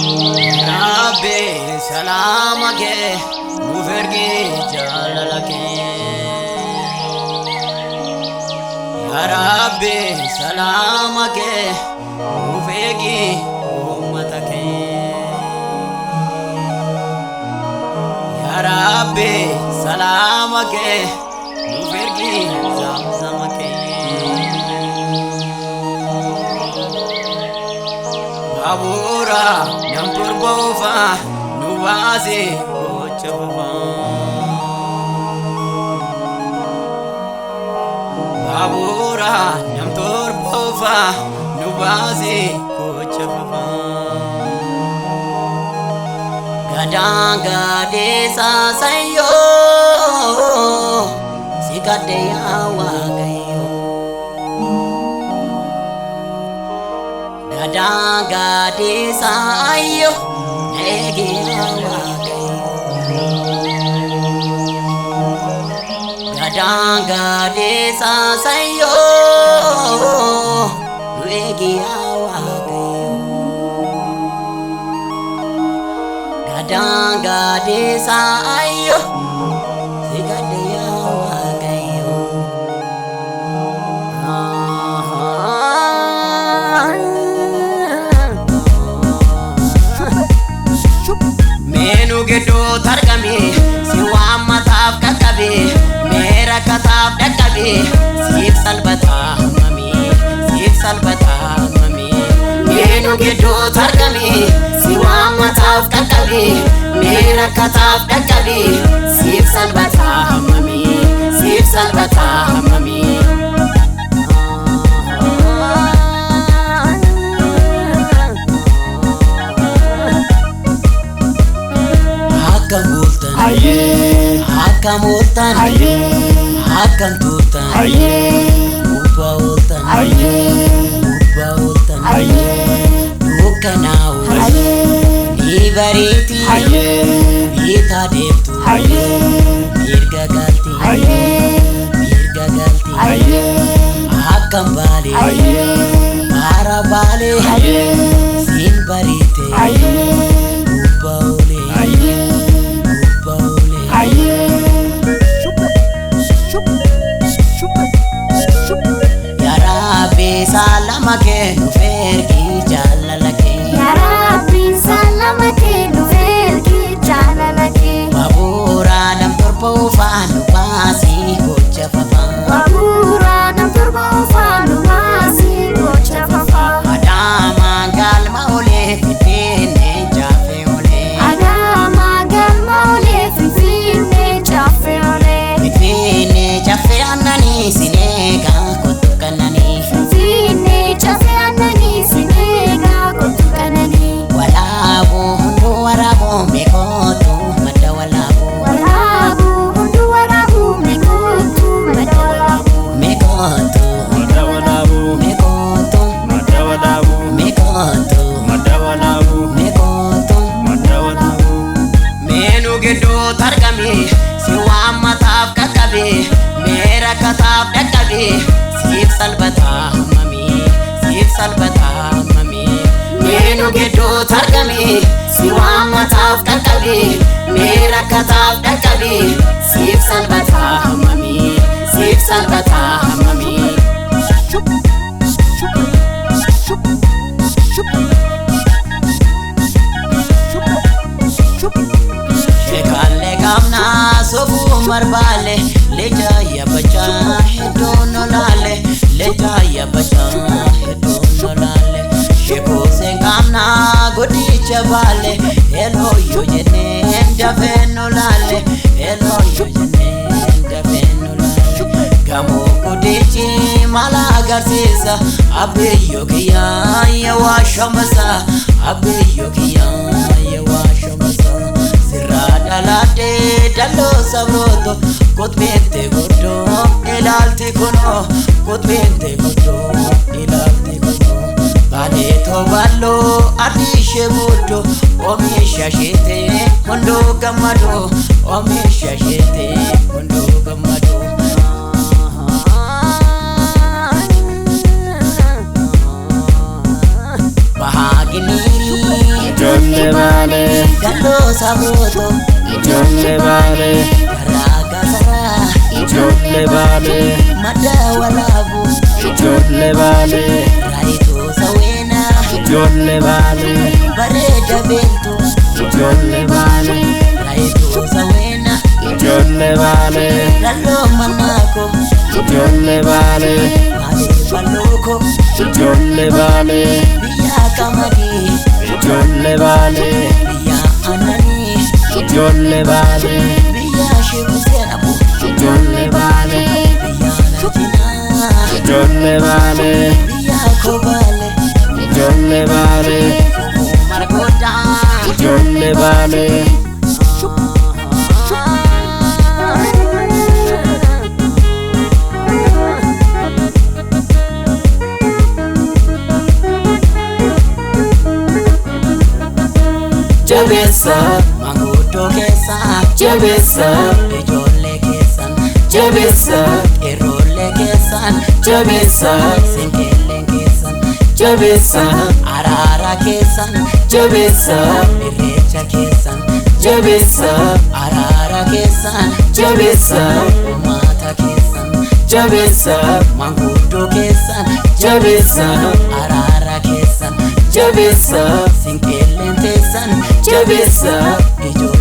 Rabbi salamake nuvergi jalalake Ya Rabbi salamake nuvergi ummatake Ya Rabbi salamake nuvergi zamzamake Babura nam turbofa nuwazi kochava Babura nam turbofa nuwazi kochava Gadanga desa sayo sikade awagayo Gadanga desa ayo negi awagayo Gadanga desa sayo negi awagayo Gadanga desa ayo sikade awagayo Menu gedo targami siwa mataf kakabe mera kataf dakabe sif salbata mami Menu gedo targami siwa mataf kakabe mera kataf dakabe sif salbata mami Hakam ultan Hakam tutan Upa ultan Dukanau Ni bariti Bita debtu Mirga galti Hakam bale Mara bale Sin barite Upa ule Ya Rabbi salamake nuvergi jalalake Ya Rabbi salamake nuvergi jalalake Babura nam turbo fanu basi kocha papa Babura nam turbo fanu basi kocha papa Adama gal maule fitine jafe ole Adama gal maule fitine jafe ole Fitine jafe anani sinega kutukanani Fitine jafe anani sinega kutukanani Walabu hundu warabu mekotu madawalabu Walabu hundu warabu mekotu madawalabu Mekotu Menu gedo targami siwa mataf kakabe mera kataf dakabe sif salbata mami Menu gedo targami siwa mataf kakabe mera kataf dakabe sif salbata mami Shekale gamna sofu marbale leja ya bacha hedono lale leja ya bacha hedono lale Sheko se gamna godi chabale hello yo jene ndaveno lale hello yo jene ndaveno lale Gamo kudichi malagar sisa abe yogiya ya washamasa abe yogiya ya washamasa Sirradalate dallo sabroto kotbete goddo ilalti kuno kotbete goddo ilalti kuno Bade to ballo adishe muddo omisha shete hundo gamado omisha shete hundo gamado Dalloo sabooto ijoollee baalee garaa gasaraa ijoollee baalee madda walaabu ijoollee baalee raayituu saweenaa ijoollee baalee bareeda beeltu ijoollee baalee raayituu saweenaa ijoollee baalee dalloo manaako ijoollee baalee maalee ballooko ijoollee baalee biyyaa qamadii ijoollee baalee biyyaa aananii ijoollee baalee biyyaa shibuseenabu ijoollee baalee biyyaa najinaa ijoollee baalee biyyaa kobaale ijoollee baalee margooddaa ijoollee baalee jabeessa manguddoo keessaa jabeessa ijoollee keessan jabeessa qeerroollee keessan jabeessa sinqeelleen keessan jabeessa araara keessan jabeessa irreecha keessan jabeessa araara keessan jabeessa uummata keessan jabeessa manguddoo keessan jabeessa araara keessan jabeessa sinqeelleen teessan jabeessa ijoollee